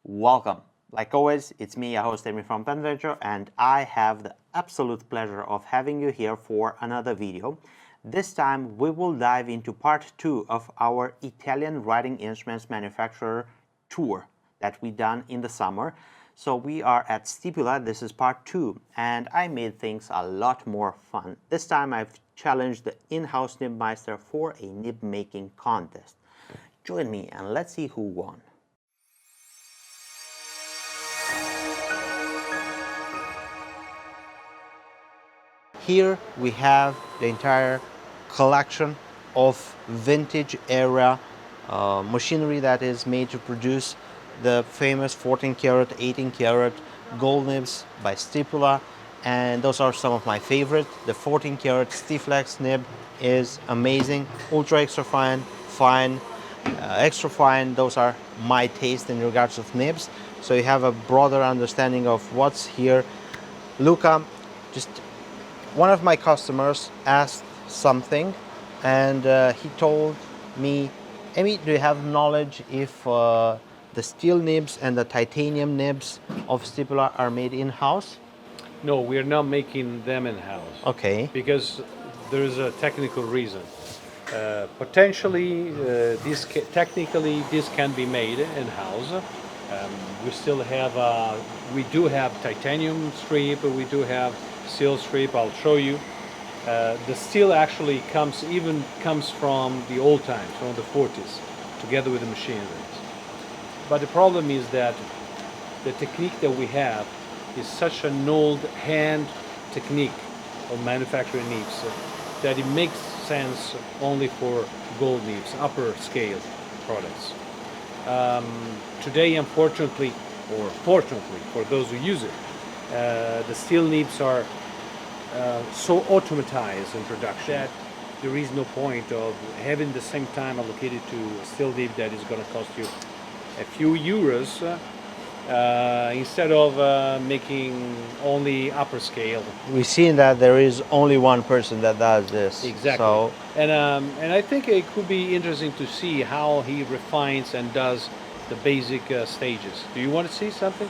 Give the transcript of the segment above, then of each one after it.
Welcome. Like always, it's me, your host Amy from Penventure, and I have the absolute pleasure of having you here for another video. This time we will dive into part 2 of our Italian writing instruments manufacturer tour that we done in the summer. So we are at Stipula, this is part 2, and I made things a lot more fun. This time I've challenged the in-house nib-meister for a nib-making contest. Join me and let's see who won. Here we have the entire collection of vintage era machinery that is made to produce the famous 14 karat, 18 karat gold nibs by Stipula, and those are some of my favorite. The 14 karat Stiflex nib is amazing, ultra extra fine, extra fine. Those are my taste in regards of nibs, so you have a broader understanding of what's here. Luca, just one of my customers asked something, and he told me, Amy, do you have knowledge if the steel nibs and the titanium nibs of Stipula are made in-house? No, we are not making them in-house. Okay. Because there is a technical reason. Potentially, technically, this can be made in-house. We do have titanium strip, we do have steel strip. I'll show you. The steel actually comes from the old times, from the 40s, together with the machinery. But the problem is that the technique that we have is such an old hand technique of manufacturing nibs that it makes sense only for gold nibs, upper scale products. Today, unfortunately, or fortunately for those who use it, the steel nibs are so automatized in production that there is no point of having the same time allocated to a steel nib that is going to cost you a few euros instead of making only upper scale. We've seen that there is only one person that does this. Exactly. So, and I think it could be interesting to see how he refines and does the basic stages. Do you want to see something?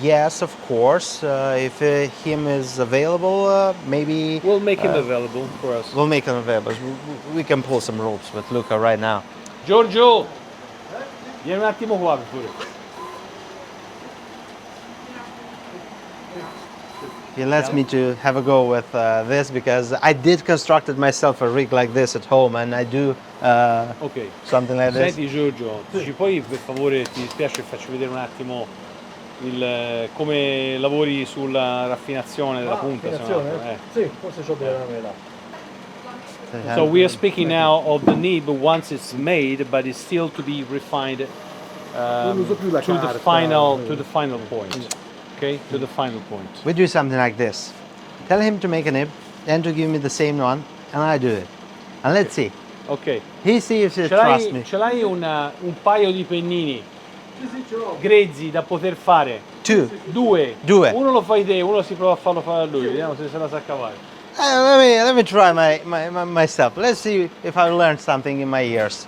yes, of course. If him is available, maybe We'll make him available for us. we'll make him available. We can pull some ropes with Luca right now. Giorgio! Vieni un attimo qua, per favore. He lets me to have a go with this because I did constructed myself a rig like this at home, and I do Ok. something like this. Senti Giorgio, ci puoi per favore, ti dispiace, faccio vedere un attimo come lavori sulla raffinazione della punta? Raffinazione? Sì, forse c'ho delle lamella. So we are speaking now of the nib once it's made, but it's still to be refined Non uso più la to the carta. final point. Okay, to the final point. We do something like this. Tell him to make a nib, then to give me the same one, and I do it. And let's see. Ok. He sees if he trusts me. Ce l'hai un paio di pennini Sì, ce l'ho. grezzi da poter fare? Two. Due. Due. Uno lo fai te, uno si prova a farlo fare a lui, vediamo se se la sa cavare. Let me try myself. Let's see if I learned something in my years.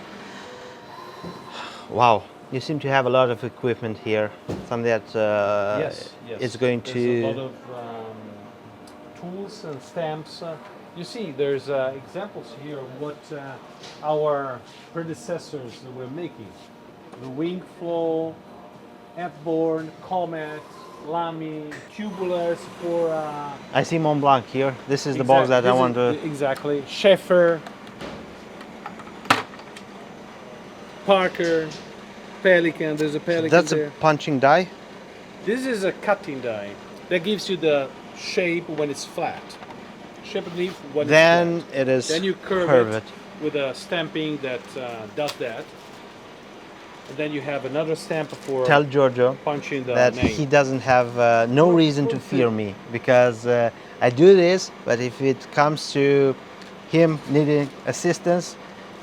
Wow, you seem to have a lot of equipment here. Something that Yes. is going There's to. a lot of tools and stamps. You see, there's examples here of what our predecessors were making. The wing flow, F-born, Comet, Lamy, tubulars for... I see Mont Blanc here. This is the box that I want to. Exactly. Schaeffer, Parker, Pelican, there's a Pelican That's there. a punching die. This is a cutting die that gives you the shape when it's flat. Shape of leaf when Then it's flat. it is Then you curve it with a stamping that does that. And then you have another stamp for Tell Giorgio punching the that name. he doesn't have no reason to fear me, because I do this, but if it comes to him needing assistance,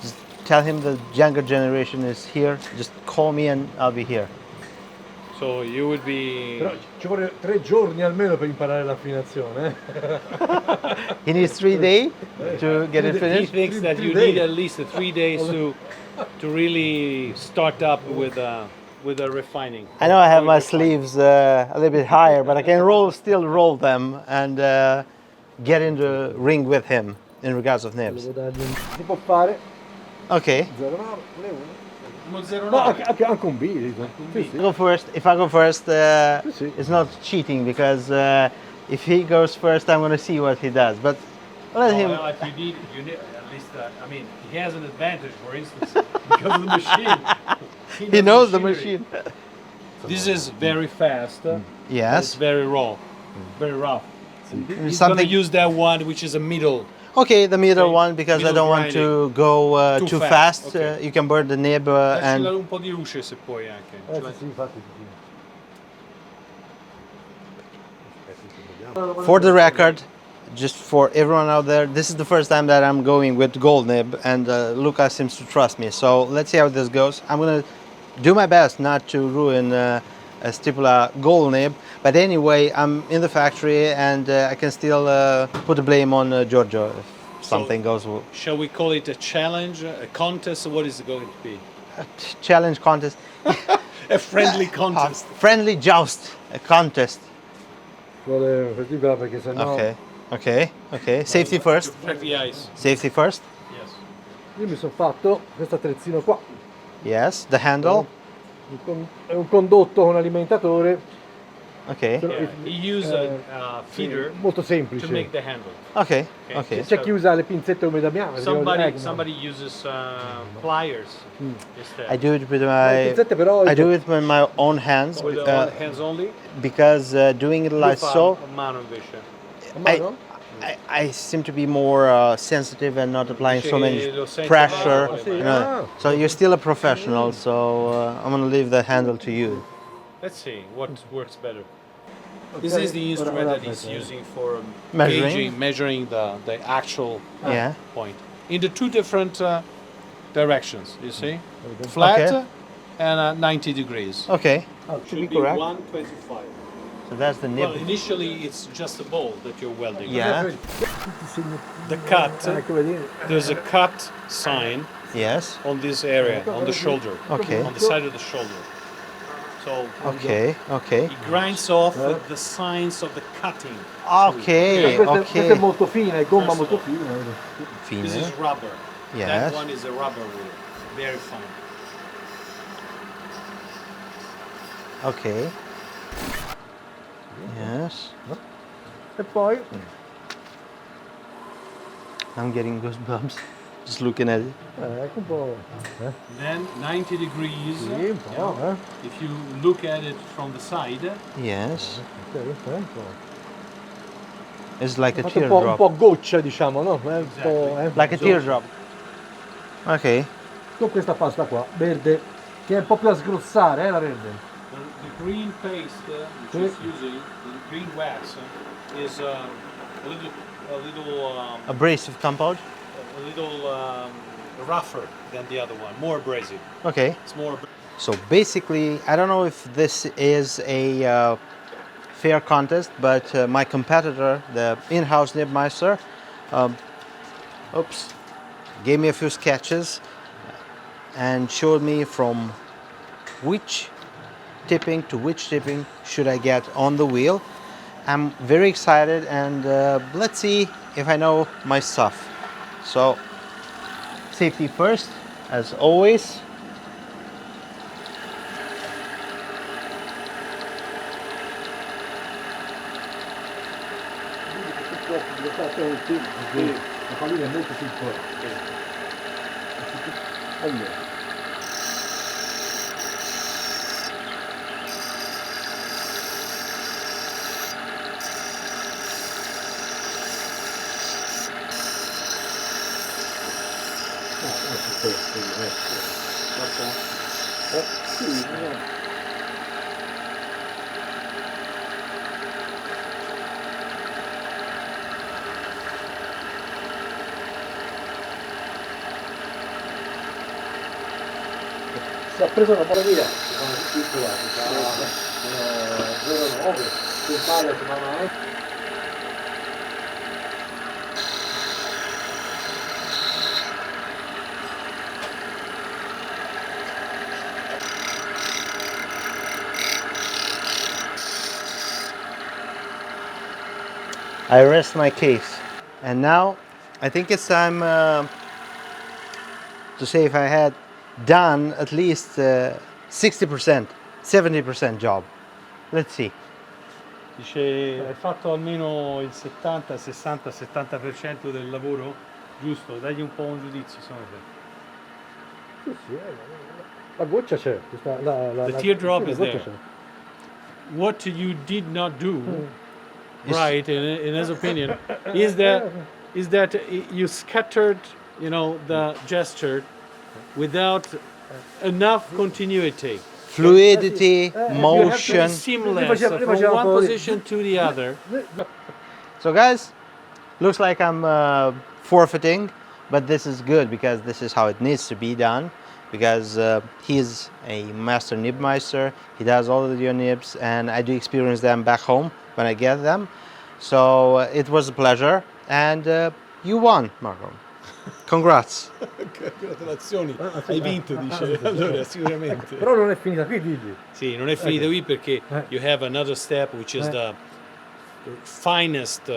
just tell him the younger generation is here, just call me and I'll be here. So you would be... Però ci vuole 3 giorni almeno per imparare l'affinazione. He needs 3 days to get it He finished. thinks that you Three need days. at least 3 days to really start up with with a refining. I know I have Oil my refining. sleeves a little bit higher, but I can still roll them and get in the ring with him in regards of nibs. Devo dargli si può fare Okay. 0,9, ne uno. Uno 0,9. No, anche un bilico. Sì, sì. If I go first, sì. it's not cheating because if he goes first, I'm going to see what he does. But let him. Well, if you need at least. I mean, he has an advantage, for instance, because of the machine. He knows the machinery. machine. This is very fast. But Yes. it's very raw, very rough. He's Something- gonna use that one, which is a middle. Okay, the middle Okay, one because I middle don't want to go Too too fast, fast. okay. You can burn the nib Dacci and un po' di luce se puoi anche. Sì, infatti. for the record, just for everyone out there, this is the first time that I'm going with gold nib, and Luca seems to trust me. So let's see how this goes. I'm gonna do my best not to ruin a Stipula gold nib, but anyway, I'm in the factory and I can still put the blame on Giorgio if something goes. Shall we call it a challenge, a contest? What is it going to be? Challenge contest, A friendly contest. friendly joust, a contest. Vuole Stipula perché sennò Okay. Safety first. Protect the ice. Safety first. Yes. io mi sono fatto questo attrezzino qua. Yes. The handle. È un condotto con alimentatore. Okay. Yeah, he used a feeder Molto to semplice. make the handle. Okay. Okay. Okay. C'è chi usa le pinzette come da mia. Somebody uses pliers instead. I do it with Le pinzette però I do it with my own hands With hands only. because doing it like so, A mano invece. a mano? I seem to be more sensitive and not applying so much Lo senti pressure. male, you know. So you're still a professional, so I'm gonna leave the handle to you. Let's see what works better. This is the instrument that he's using for Measuring? measuring the actual Yeah. point in the two different directions. You see, flat Okay. and 90 degrees. Okay. Should be correct. 125. So that's the nib. Well, initially it's just a bowl that you're welding. Yeah. The cut, Ecco, vedi? there's a cut sign Yes. on this area, on the shoulder, Okay. on the side of the shoulder. So Okay. Okay. he grinds off the signs of the cutting. Okay. Questa è Okay. molto fina, è gomma First molto of all. fina. vedi? This is Fine. rubber. Yes. That one is a rubber wheel. Very fine. Okay. Yes. E poi I'm getting goosebumps just looking at it. ecco un po'. Then 90 degrees. Sì, un po', If you look at it from the side, Yes. Ok, questo è un po'. It's like a Fatto un teardrop. po' goccia, diciamo, no? È un po', Like a teardrop. Okay. Con questa pasta qua, verde, che è un po' più a sgrossare, la verde. the green paste which is using, the green wax, is a little Abrasive compound. rougher than the other one, more abrasive. Okay. It's more. So basically, I don't know if this is a fair contest, but my competitor, the in-house nibmeister, gave me a few sketches and showed me from which tipping to which tipping should I get on the wheel. I'm very excited, and let's see if I know my stuff. So, safety first, as always. La pallina è molto piccola. Allora. Si è preso una buona via, piccola, 0,9, in Italia si chiama I rest my case. And now I think it's time to say if I had done at least 60%, 70% job. Let's see. Dice, hai fatto almeno il 70, 60, 70% del lavoro? Giusto? Dagli un po' un giudizio, secondo te. Sì, sì, la goccia c'è. The teardrop sì, is la goccia there. c'è. What you did not do right, in his opinion, is that you scattered, you know, the gesture without enough continuity. Fluidity, Very motion. Seamless Noi from facciamo one un po' di- position to the other. So guys, looks like I'm forfeiting, but this is good because this is how it needs to be done, because he's a master nibmeister. He does all of your nibs, and I do experience them back home when I get them. So it was a pleasure, and you won, Marco. Congrats. Gratulazioni, hai vinto, dice. Allora, sicuramente. Però non è finita qui, digli. Sì, non è finita qui perché you have another step, which is the finest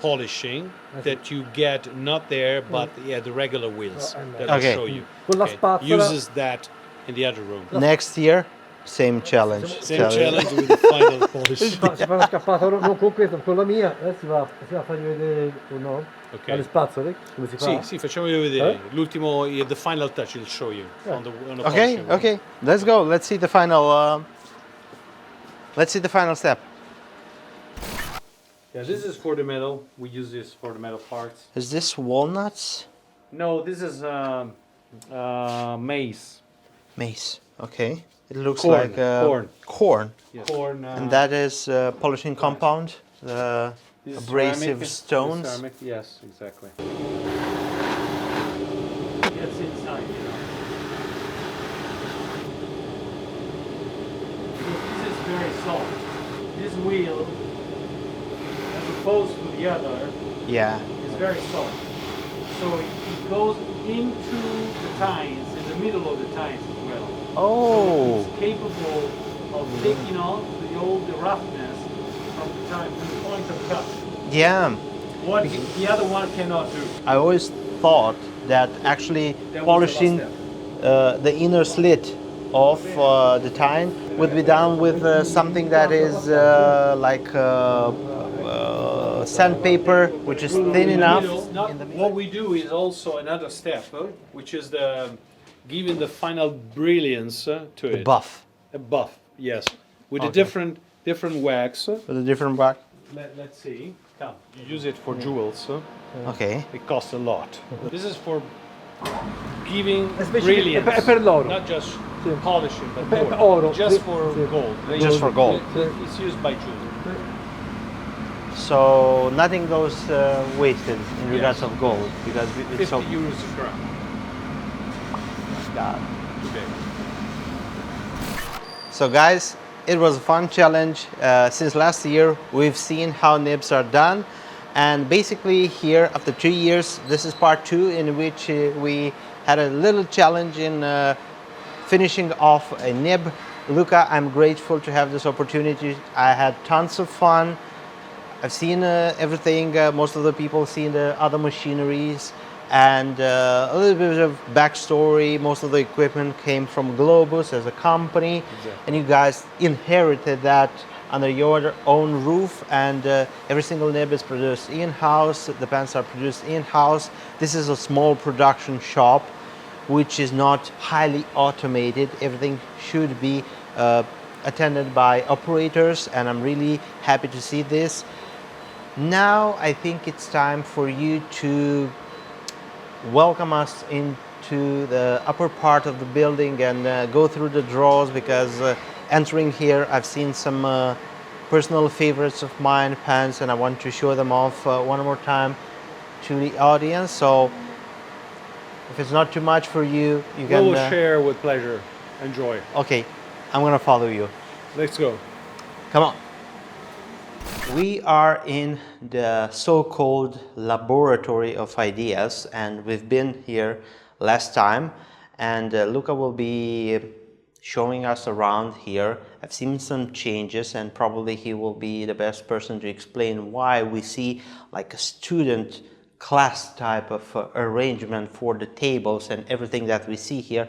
polishing that you get not there, but the regular wheels that I'll Okay. show you. Con la spazzola. Uses that in the other room. Next year, same challenge. Same challenge with the final polish. Si fa una scappata, non con questa, con la mia, si va a fargli vedere o no? Ok. Alle spazzole, come si fa? Sì, sì, facciamolo vedere. L'ultimo, the final touch, he'll show you on the Okay, polishing. okay. Let's go. Let's see the final. Let's see the final step. Yeah, this is for the metal. We use this for the metal parts. Is this walnuts? No, this is maize. Mace. Okay. It looks Corn, like corn. corn. Yes. Corn. And that is polishing compound. The this is abrasive ceramic. stones. This is ceramic. Yes, exactly. Gets inside, you know. This is very soft. This wheel, as opposed to the other, Yeah. is very soft. So it goes into the tines, in the middle of the tines as well. Oh. It's capable of taking off the roughness from the tine to the point of cut. Yeah. What the other one cannot do. I always thought that actually That was polishing the last the inner slit of the tine would be done with something that is like sandpaper, which is thin enough. What we do is also another step, which is the giving the final brilliance to it. Buff A buff, yes, with a Okay. different wax. with a different back. Let's see. Come, you use it for jewels. Okay. It costs a lot. This is for giving Especially- brilliance, è per l'oro. not just Sì. polishing, but Per gold. oro, Just sì, for sì. gold. Just for gold. It's used by jewelry. So nothing goes wasted in regards of gold because it's 50 so. euros a gram. God. Okay. So guys, it was a fun challenge. Since last year, we've seen how nibs are done. And basically here, after 2 years, this is part 2 in which we had a little challenge in finishing off a nib. Luca, I'm grateful to have this opportunity. I had tons of fun. I've seen everything, most of the people seen the other machineries, and a little bit of backstory. Most of the equipment came from Globus as a company, and you guys inherited that under your own roof, and every single nib is produced in-house. The pants are produced in-house. This is a small production shop, which is not highly automated. Everything should be attended by operators, and I'm really happy to see this. Now I think it's time for you to welcome us into the upper part of the building and go through the drawers, because entering here I've seen some personal favorites of mine, pants, and I want to show them off one more time to the audience. So if it's not too much for you, you We can will share with pleasure. Enjoy. Okay, I'm gonna follow you. Let's go. Come on. We are in the so-called laboratory of ideas, and we've been here last time, and Luca will be showing us around here. I've seen some changes, and probably he will be the best person to explain why we see like a student class type of arrangement for the tables and everything that we see here.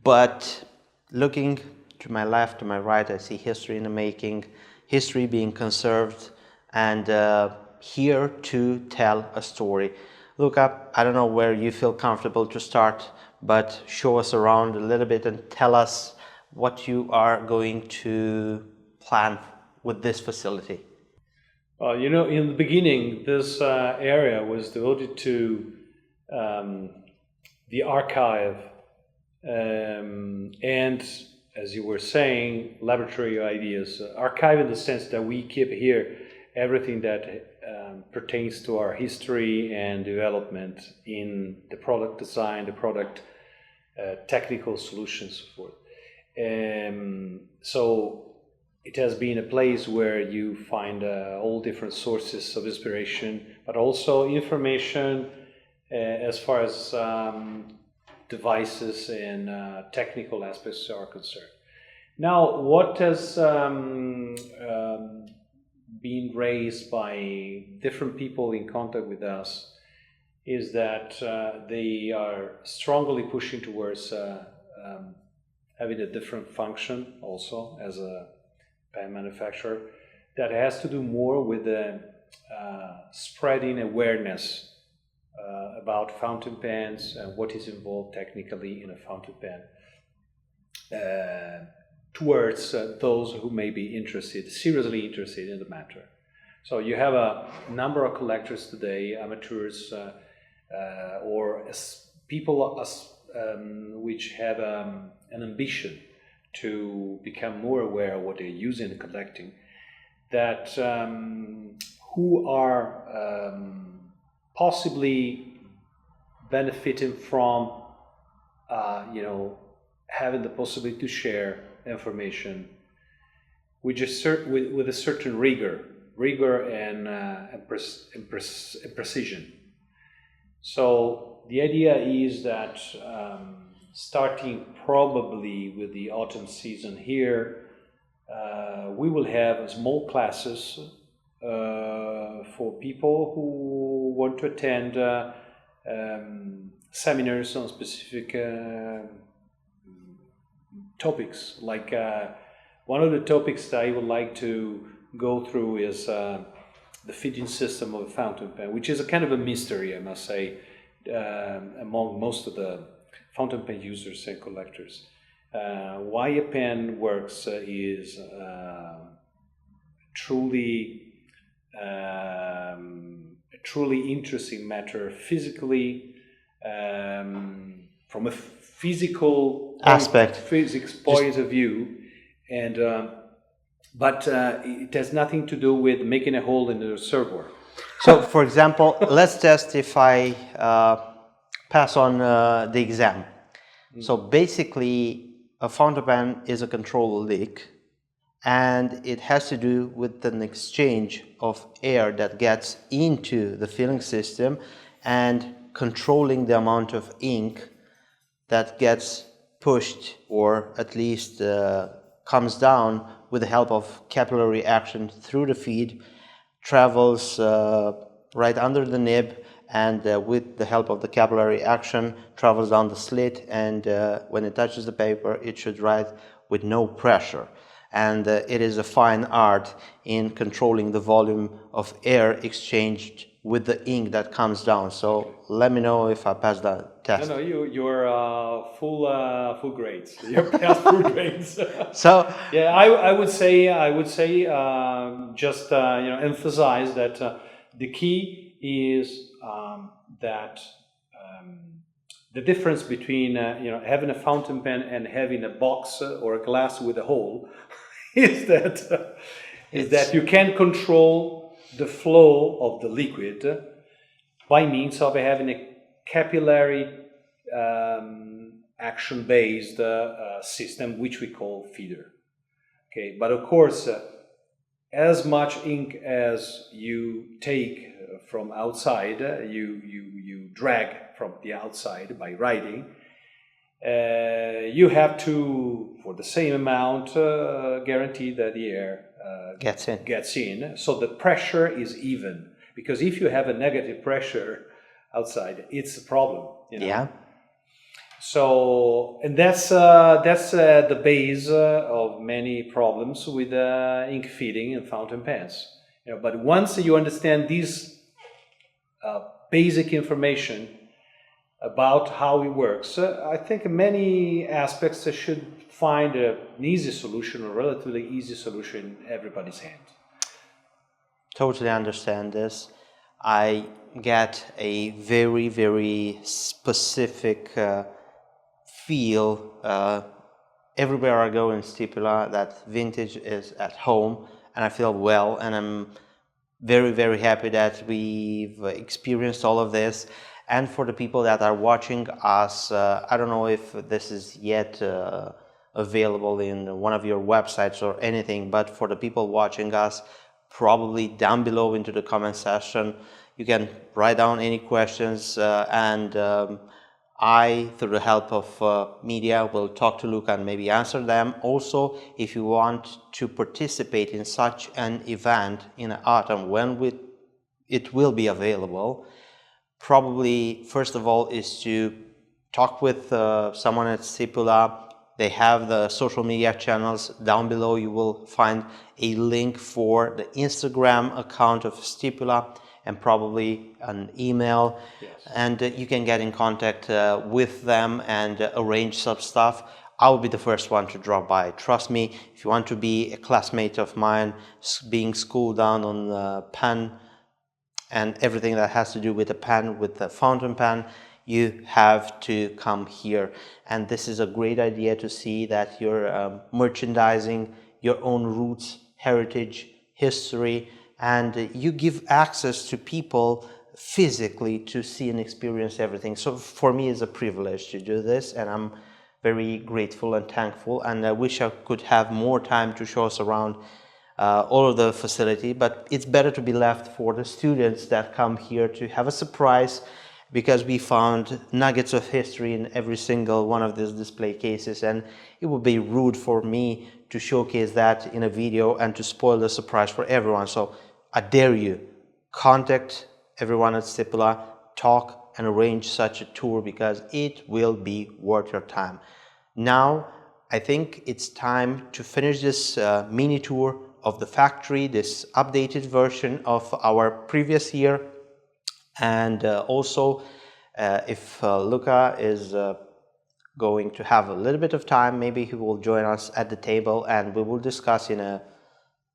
But looking to my left, to my right, I see history in the making, history being conserved, and here to tell a story. Luca, I don't know where you feel comfortable to start, but show us around a little bit and tell us what you are going to plan with this facility. Well, you know, in the beginning, this area was devoted to the archive and, as you were saying, laboratory ideas. Archive in the sense that we keep here everything that pertains to our history and development in the product design, the product technical solutions, so forth. So it has been a place where you find all different sources of inspiration, but also information as far as devices and technical aspects are concerned. Now, what has been raised by different people in contact with us is that they are strongly pushing towards having a different function also as a pen manufacturer that has to do more with the spreading awareness about fountain pens and what is involved technically in a fountain pen towards those who may be interested, seriously interested in the matter. So you have a number of collectors today, amateurs, or people which have an ambition to become more aware of what they're using and collecting, that who are possibly benefiting from having the possibility to share information with a certain rigor and precision. So the idea is that starting probably with the autumn season here, we will have small classes for people who want to attend seminars on specific topics. Like one of the topics that I would like to go through is the feeding system of a fountain pen, which is a kind of a mystery, I must say, among most of the fountain pen users and collectors. Why a pen works is truly a truly interesting matter physically, from a physical Aspect. physics point of view, and but it has nothing to do with making a hole in the reservoir. So, for example, let's test if I pass on the exam. So basically, a fountain pen is a control leak, and it has to do with an exchange of air that gets into the filling system and controlling the amount of ink that gets pushed, or at least comes down with the help of capillary action through the feed, travels right under the nib, and with the help of the capillary action travels down the slit, and when it touches the paper it should write with no pressure. And it is a fine art in controlling the volume of air exchanged with the ink that comes down. So let me know if I pass that test. No, you're full grades. You're past full grades. So yeah, I would say just emphasize that the key is that the difference between having a fountain pen and having a box or a glass with a hole is that you can control the flow of the liquid by means of having a capillary action-based system, which we call feeder. Okay, but of course, as much ink as you take from outside, you drag from the outside by writing. you have to, for the same amount, guarantee that the air gets in, so the pressure is even. Because if you have a negative pressure outside, it's a problem. You know? Yeah. So, and that's the base of many problems with ink feeding and fountain pens. You know, but once you understand these basic information about how it works, I think many aspects should find an easy solution, or relatively easy solution in everybody's hand. Totally understand this. I get a very, very specific feel everywhere I go in Stipula that vintage is at home, and I feel well, and I'm very, very happy that we've experienced all of this. And for the people that are watching us, I don't know if this is yet available in one of your websites or anything, but for the people watching us, probably down below into the comment section, you can write down any questions, and I, through the help of media, will talk to Luca and maybe answer them. Also, if you want to participate in such an event in autumn, when it will be available, probably first of all is to talk with someone at Stipula. They have the social media channels. Down below you will find a link for the Instagram account of Stipula and probably an email. Yes. And you can get in contact with them and arrange some stuff. I will be the first one to drop by. Trust me, if you want to be a classmate of mine, being schooled down on pen and everything that has to do with the pen, with the fountain pen, you have to come here. And this is a great idea to see that you're merchandising your own roots, heritage, history, and you give access to people physically to see and experience everything. So for me, it's a privilege to do this, and I'm very grateful and thankful, and I wish I could have more time to show us around all of the facility, but it's better to be left for the students that come here to have a surprise, because we found nuggets of history in every single one of these display cases, and it would be rude for me to showcase that in a video and to spoil the surprise for everyone. So I dare you, contact everyone at Stipula, talk and arrange such a tour, because it will be worth your time. Now, I think it's time to finish this mini tour of the factory, this updated version of our previous year. And also, if Luca is going to have a little bit of time, maybe he will join us at the table and we will discuss in a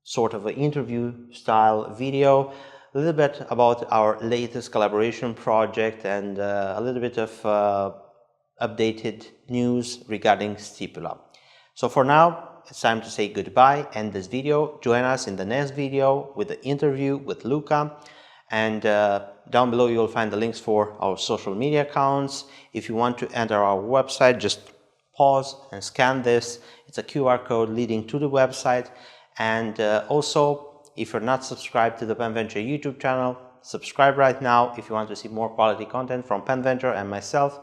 sort of an interview style video a little bit about our latest collaboration project and a little bit of updated news regarding Stipula. So for now, it's time to say goodbye, end this video. Join us in the next video with the interview with Luca. And down below you'll find the links for our social media accounts. If you want to enter our website, just pause and scan this. It's a QR code leading to the website. And also, if you're not subscribed to the PenVenture YouTube channel, subscribe right now. If you want to see more quality content from PenVenture and myself,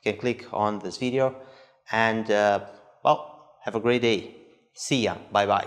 you can click on this video. And well, have a great day. See ya. Bye bye.